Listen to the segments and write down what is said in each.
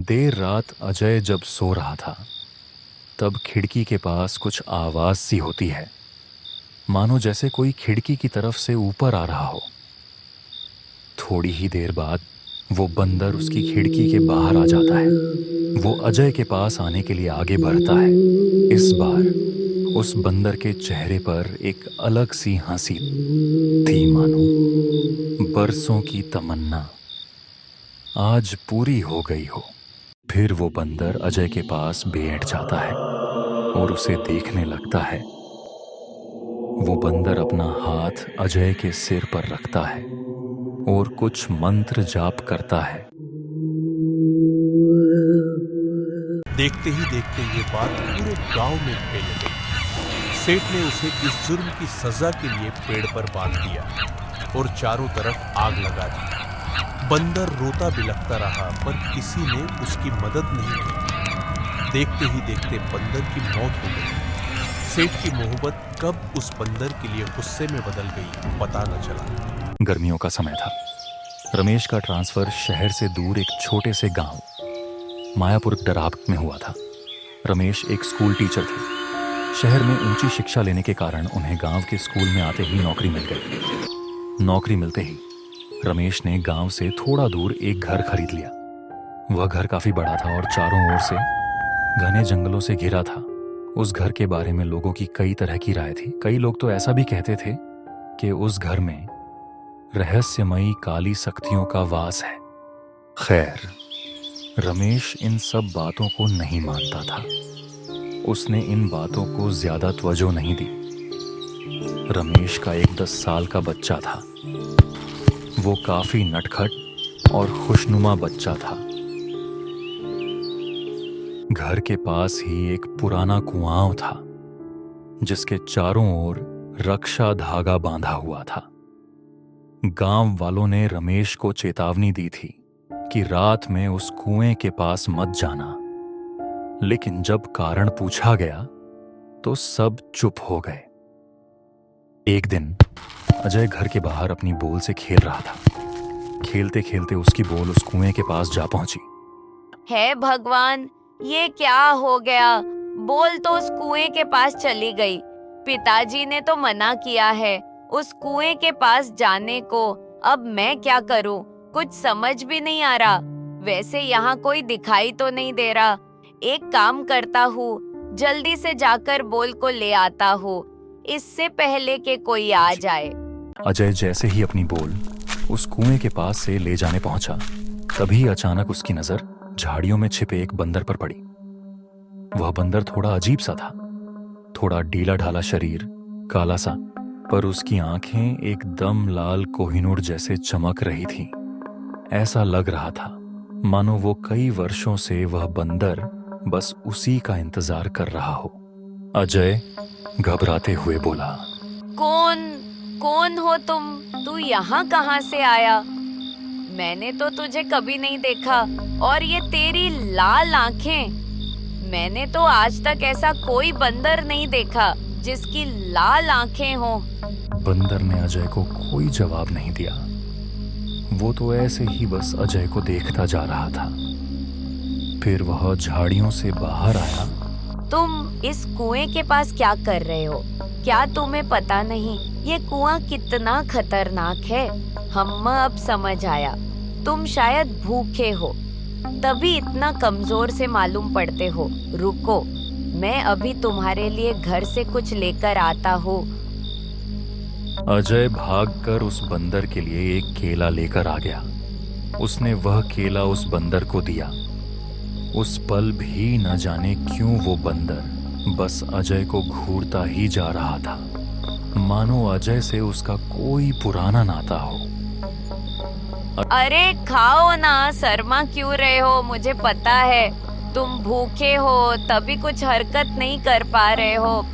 देर रात अजय जब सो रहा था, तब खिड़की के पास कुछ आवाज सी होती है, मानो जैसे कोई खिड़की की तरफ से ऊपर आ रहा हो। थोड़ी ही देर बाद वो बंदर उसकी खिड़की के बाहर आ जाता है। वो अजय के पास आने के लिए आगे बढ़ता है। इस बार उस बंदर के चेहरे पर एक अलग सी हंसी थी, मानो बरसों की तमन्ना आज पूरी हो गई हो। फिर वो बंदर अजय के पास बैठ जाता है और उसे देखने लगता है। वो बंदर अपना हाथ अजय के सिर पर रखता है और कुछ मंत्र जाप करता है। देखते ही देखते ये बात पूरे गांव में फैल गई। सेठ ने उसे इस जुर्म की सजा के लिए पेड़ पर बांध दिया और चारों तरफ आग लगा दी। बंदर रोता बिलखता रहा, पर किसी ने उसकी मदद नहीं की। देखते ही देखते बंदर की मौत हो गई। सेठ की मोहब्बत कब उस बंदर के लिए गुस्से में बदल गई, पता न चला। गर्मियों का समय था। रमेश का ट्रांसफर शहर से दूर एक छोटे से गांव मायापुर डराब में हुआ था। रमेश एक स्कूल टीचर थे। शहर में ऊंची शिक्षा लेने के कारण उन्हें गांव के स्कूल में आते ही नौकरी मिल गई। नौकरी मिलते ही रमेश ने गांव से थोड़ा दूर एक घर खरीद लिया। वह घर काफी बड़ा था और चारों ओर से घने जंगलों से घिरा था। उस घर के बारे में लोगों की कई तरह की राय थी। कई लोग तो ऐसा भी कहते थे कि उस घर में रहस्यमयी काली शक्तियों का वास है। खैर, रमेश इन सब बातों को नहीं मानता था। उसने इन बातों को ज्यादा तवज्जो नहीं दी। रमेश का एक 10 साल का बच्चा था। वो काफी नटखट और खुशनुमा बच्चा था। घर के पास ही एक पुराना कुआं था, जिसके चारों ओर रक्षा धागा बांधा हुआ था। गांव वालों ने रमेश को चेतावनी दी थी कि रात में उस कुएं के पास मत जाना, लेकिन जब कारण पूछा गया तो सब चुप हो गए। एक दिन अजय घर के बाहर अपनी बॉल से खेल रहा था। खेलते खेलते उसकी बॉल उस कुएं के पास जा पहुंची। हे भगवान, ये क्या हो गया? बॉल तो उस कुएं के पास चली गई। पिताजी ने तो मना किया है उस कुएं के पास जाने को। अब मैं क्या करूं? कुछ समझ भी नहीं आ रहा। वैसे यहाँ कोई दिखाई तो नहीं दे रहा। एक काम करता हूँ, जल्दी से जाकर बॉल को ले आता हूँ, इससे पहले कि कोई आ जाए। अजय जैसे ही अपनी बॉल उस कुएं के पास से ले जाने पहुंचा, तभी अचानक उसकी नजर झाड़ियों में छिपे एक बंदर पर पड़ी। वह बंदर थोड़ा अजीब सा था। थोड़ा ढीला ढाला शरीर, काला सा, पर उसकी आंखें एकदम लाल कोहिनूर जैसे चमक रही थीं। ऐसा लग रहा था मानो वो कई वर्षों से वह बंदर बस उसी का इंतजार कर रहा हो। अजय घबराते हुए बोला, कौन हो तुम? तू यहाँ कहाँ से आया? मैंने तो तुझे कभी नहीं देखा। और ये तेरी लाल आंखें, मैंने तो आज तक ऐसा कोई बंदर नहीं देखा जिसकी लाल आंखें हों। बंदर ने अजय को कोई जवाब नहीं दिया। वो तो ऐसे ही बस अजय को देखता जा रहा था। फिर वह झाड़ियों से बाहर आया। तुम इस कुएं के पास क्या कर रहे हो? क्या तुम्हें पता नहीं ये कुआं कितना खतरनाक है? हम अब समझ आया, तुम शायद भूखे हो, तभी इतना कमजोर से मालूम पड़ते हो। रुको, मैं अभी तुम्हारे लिए घर से कुछ लेकर आता हूँ। अजय भागकर उस बंदर के लिए एक केला लेकर आ गया। उसने वह केला उस बंदर को दिया। उस पल भी न जाने क्यों वो बंदर बस अजय को घूरता ही जा रहा था, मानो अजय से उसका कोई पुराना नाता हो। अरे खाओ ना, शर्मा क्यों रहे हो? मुझे पता है तुम भूखे हो, तभी कुछ हरकत नहीं कर पा रहे हो।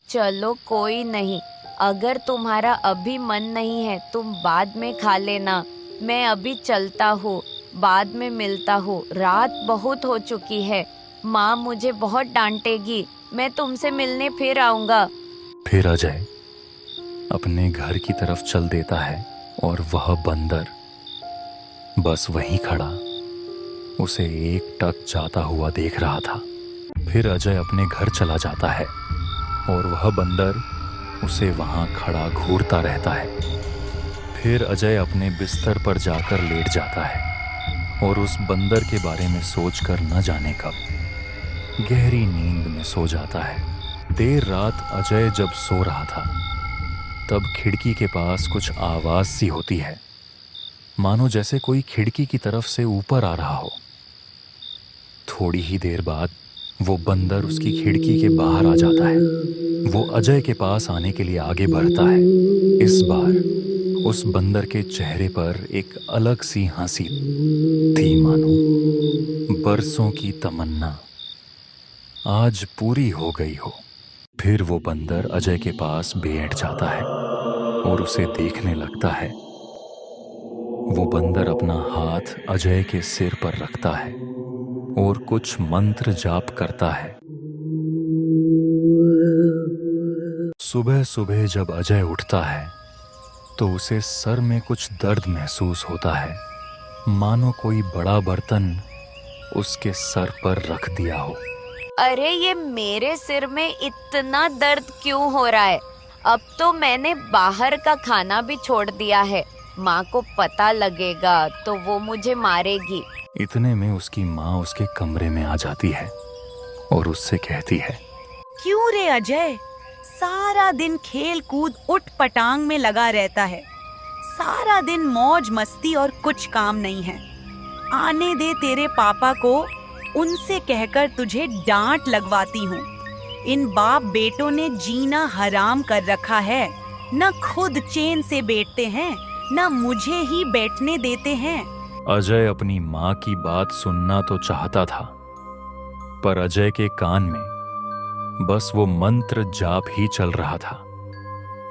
चलो कोई नहीं, अगर तुम्हारा अभी मन नहीं है तुम बाद में खा लेना। मैं अभी चलता हूँ, बाद में मिलता हूँ। रात बहुत हो चुकी है, माँ मुझे बहुत डांटेगी। मैं तुमसे मिलने फिर आऊंगा। फिर अजय अपने घर की तरफ चल देता है और वह बंदर बस वहीं खड़ा उसे एकटक जाता हुआ देख रहा था। फिर अजय अपने घर चला जाता है और वह बंदर उसे वहां खड़ा घूरता रहता है। फिर अजय अपने बिस्तर पर जाकर लेट जाता है और उस बंदर के बारे में सोचकर न जाने कब गहरी नींद में सो जाता है। देर रात अजय जब सो रहा था तब खिड़की के पास कुछ आवाज सी होती है, मानो जैसे कोई खिड़की की तरफ से ऊपर आ रहा हो। थोड़ी ही देर बाद वो बंदर उसकी खिड़की के बाहर आ जाता है। वो अजय के पास आने के लिए आगे बढ़ता है। इस बार उस बंदर के चेहरे पर एक अलग सी हंसी थी, मानो बरसों की तमन्ना आज पूरी हो गई हो। फिर वो बंदर अजय के पास बैठ जाता है और उसे देखने लगता है। वो बंदर अपना हाथ अजय के सिर पर रखता है और कुछ मंत्र जाप करता है। सुबह सुबह जब अजय उठता है तो उसे सर में कुछ दर्द महसूस होता है, मानो कोई बड़ा बर्तन उसके सर पर रख दिया हो। अरे ये मेरे सिर में इतना दर्द क्यों हो रहा है? अब तो मैंने बाहर का खाना भी छोड़ दिया है। माँ को पता लगेगा तो वो मुझे मारेगी। इतने में उसकी माँ उसके कमरे में आ जाती है और उससे कहती है, क्यों रे अजय, सारा दिन खेल कूद उठ पटांग में लगा रहता है। सारा दिन मौज मस्ती और कुछ काम नहीं है। आने दे तेरे पापा को, उनसे कहकर तुझे डांट लगवाती हूँ। इन बाप बेटों ने जीना हराम कर रखा है। न खुद चैन से बैठते हैं, न मुझे ही बैठने देते हैं। अजय अपनी माँ की बात सुनना तो चाहता था, पर अजय के कान में बस वो मंत्र जाप ही चल रहा था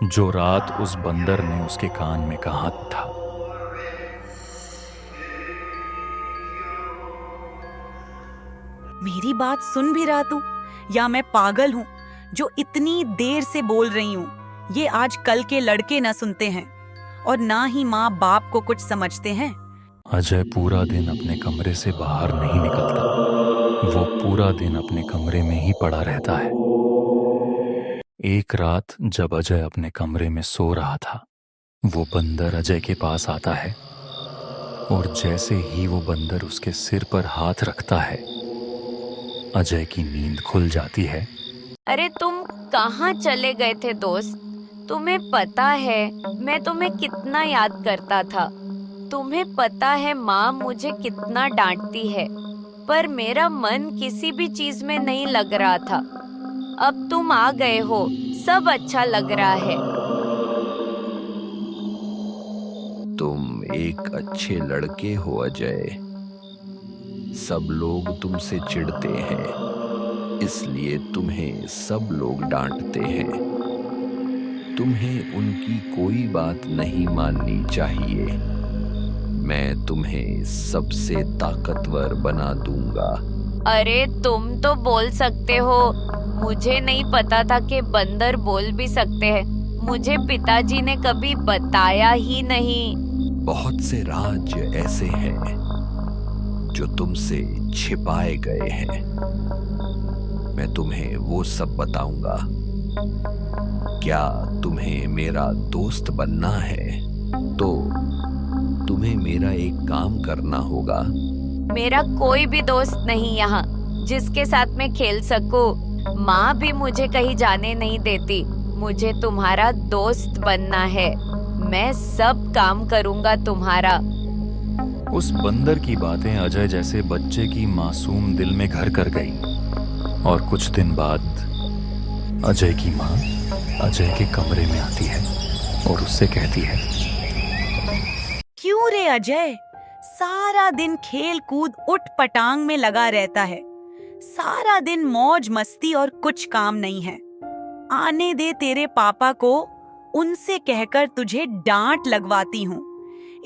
जो रात उस बंदर ने उसके कान में कहा था। मेरी बात सुन भी रहा तू, या मैं पागल हूँ जो इतनी देर से बोल रही हूँ? ये आज कल के लड़के न सुनते हैं और ना ही माँ बाप को कुछ समझते हैं। अजय पूरा दिन अपने कमरे से बाहर नहीं निकलता। वो पूरा दिन अपने कमरे में ही पड़ा रहता है। एक रात जब अजय अपने कमरे में सो रहा था, वो बंदर अजय के पास आता है और जैसे ही वो बंदर उसके सिर पर हाथ रखता है, अजय की नींद खुल जाती है। अरे तुम कहाँ चले गए थे दोस्त? तुम्हें पता है मैं तुम्हें कितना याद करता था। तुम्हें पता है माँ मुझे कितना डांटती है, पर मेरा मन किसी भी चीज में नहीं लग रहा था। अब तुम आ गए हो, सब अच्छा लग रहा है। तुम एक अच्छे लड़के हो अजय। सब लोग तुमसे चिढ़ते हैं, इसलिए तुम्हें सब लोग डांटते हैं। तुम्हें उनकी कोई बात नहीं माननी चाहिए। मैं तुम्हें सबसे ताकतवर बना दूंगा। अरे तुम तो बोल सकते हो, मुझे नहीं पता था कि बंदर बोल भी सकते हैं। मुझे पिताजी ने कभी बताया ही नहीं। बहुत से राज ऐसे हैं जो तुमसे छिपाए गए हैं। मैं तुम्हें वो सब बताऊंगा। क्या तुम्हें मेरा दोस्त बनना है तो तुम्हें मेरा एक काम करना होगा। मेरा कोई भी दोस्त नहीं यहाँ जिसके साथ मैं खेल सकूं। माँ भी मुझे कहीं जाने नहीं देती। मुझे तुम्हारा दोस्त बनना है। मैं सब काम करूंगा तुम्हारा। उस बंदर की बातें अजय जैसे बच्चे की मासूम दिल में घर कर गई और कुछ दिन बाद अजय की माँ अजय के कमरे में आती है और उससे कहती है, क्यों रे अजय, सारा दिन खेल कूद उठ पटांग में लगा रहता है। सारा दिन मौज मस्ती और कुछ काम नहीं है। आने दे तेरे पापा को, उनसे कहकर तुझे डांट लगवाती हूँ।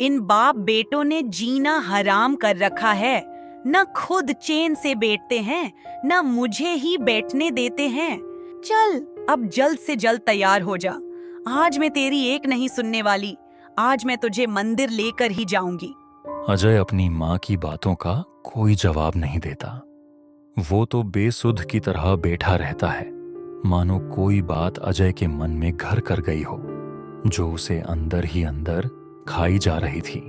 इन बाप बेटों ने जीना हराम कर रखा है। न खुद चैन से बैठते हैं, न मुझे ही बैठने देते हैं। चल अब जल्द से जल्द तैयार हो जा। आज मैं तेरी एक नहीं सुनने वाली। आज मैं तुझे मंदिर लेकर ही जाऊंगी। अजय अपनी माँ की बातों का कोई जवाब नहीं देता। वो तो बेसुध की तरह बैठा रहता है, मानो कोई बात अजय के मन में घर कर गई हो, जो उसे अंदर ही अंदर खाई जा रही थी।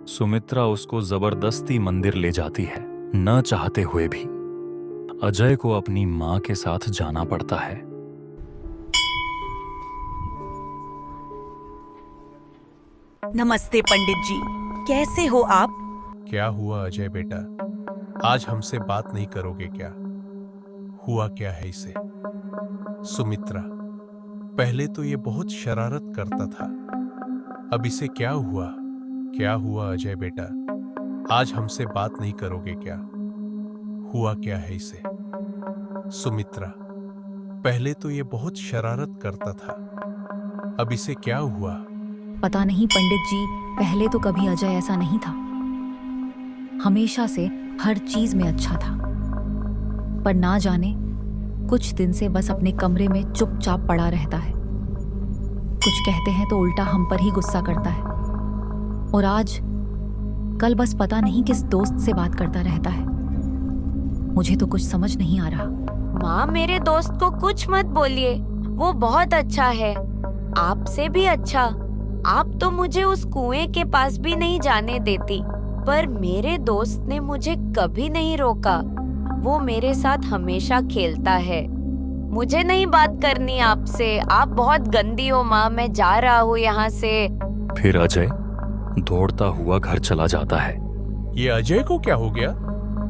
सुमित्रा उसको जबरदस्ती मंदिर ले जाती है, न चाहते हुए भी। अजय को अपनी माँ के साथ जाना पड़ता है। नमस्ते पंडित जी, कैसे हो आप? क्या हुआ अजय बेटा, आज हमसे बात नहीं करोगे क्या? हुआ क्या है इसे? सुमित्रा, पहले तो ये बहुत शरारत करता था, अब इसे क्या हुआ? क्या हुआ अजय बेटा, आज हमसे बात नहीं करोगे क्या? हुआ क्या है इसे? सुमित्रा, पहले तो ये बहुत शरारत करता था, अब इसे क्या हुआ? पता नहीं पंडित जी, पहले तो कभी अजय ऐसा नहीं था। हमेशा से हर चीज में अच्छा था, पर ना जाने कुछ दिन से बस अपने कमरे में चुपचाप पड़ा रहता है। कुछ कहते हैं तो उल्टा हम पर ही गुस्सा करता है। और आज कल बस पता नहीं किस दोस्त से बात करता रहता है। मुझे तो कुछ समझ नहीं आ रहा। माँ, मेरे दोस्त को कुछ मत बोलिए, वो बहुत अच्छा है, आपसे भी अच्छा। आप तो मुझे उस कुएं के पास भी नहीं जाने देती, पर मेरे दोस्त ने मुझे कभी नहीं रोका। वो मेरे साथ हमेशा खेलता है। मुझे नहीं बात करनी आपसे, आप बहुत गंदी हो माँ, मैं जा रहा हूँ यहाँ से। फिर अजय दौड़ता हुआ घर चला जाता है। ये अजय को क्या हो गया?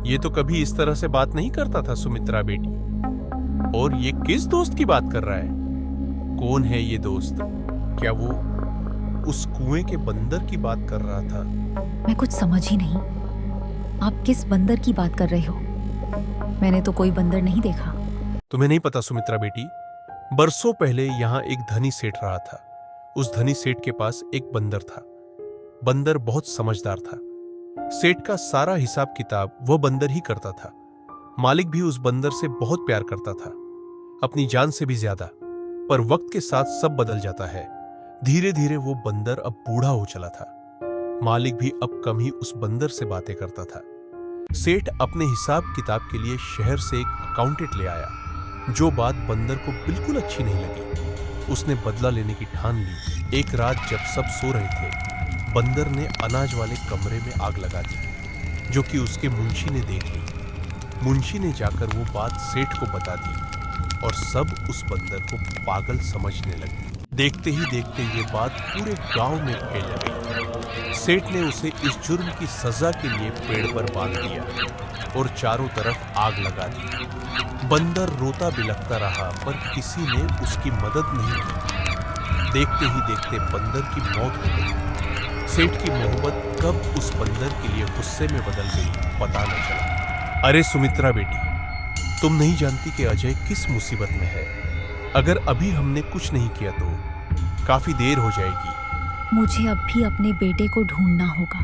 ये तो कभी इस तरह से बात नहीं करता था सुमित्रा बेटी। और ये किस दोस्त की बात कर रहा है? कौन है ये दोस्त? क्या वो उस कुएं के बंदर की बात कर रहा था? मैं कुछ समझ ही नहीं। आप किस बंदर की बात कर रहे हो? मैंने तो कोई बंदर नहीं देखा। तुम्हें नहीं पता सुमित्रा बेटी, बरसों पहले यहाँ एक धनी सेठ रहा था। उस धनी सेठ के पास एक बंदर था। बंदर बहुत समझदार था। सेठ का सारा हिसाब किताब वह बंदर ही करता था। मालिक भी उस बंदर से बहुत प्यार करता था, अपनी जान से भी ज्यादा। पर वक्त के साथ सब बदल जाता है। धीरे धीरे वो बंदर अब बूढ़ा हो चला था। मालिक भी अब कम ही उस बंदर से बातें करता था। सेठ अपने हिसाब किताब के लिए शहर से एक अकाउंटेंट ले आया, जो बात बंदर को बिल्कुल अच्छी नहीं लगी। उसने बदला लेने की ठान ली। एक रात जब सब सो रहे थे, बंदर ने अनाज वाले कमरे में आग लगा दी, जो कि उसके मुंशी ने देख ली। मुंशी ने जाकर वो बात सेठ को बता दी और सब उस बंदर को पागल समझने लगे। देखते ही देखते ये बात पूरे गांव में फैल गई। सेठ ने उसे इस जुर्म की सजा के लिए पेड़ पर बांध दिया और चारों तरफ आग लगा दी। बंदर रोता बिलखता रहा, पर किसी ने उसकी मदद नहीं की। देखते ही देखते बंदर की मौत हो गई। सेठ की मोहब्बत कब उस बंदर के लिए गुस्से में बदल गई, पता न चला। अरे सुमित्रा बेटी, तुम नहीं जानती कि अजय किस मुसीबत में है। अगर अभी हमने कुछ नहीं किया तो काफी देर हो जाएगी। मुझे अब भी अपने बेटे को ढूंढना होगा।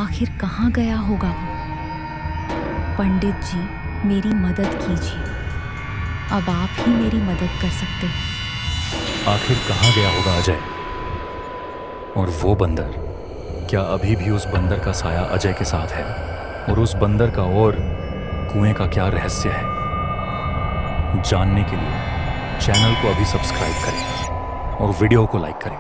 आखिर कहाँ गया होगा वो? पंडित जी, मेरी मदद कीजिए। अब आप ही मेरी मदद कर सकते हैं। आखिर कहाँ गया होगा अजय? और वो बंदर, क्या अभी भी उस बंदर का साया अजय के साथ है? और उस बंदर का और कुएं का क्या रहस्य है? जानने के लिए चैनल को अभी सब्सक्राइब करें और वीडियो को लाइक करें।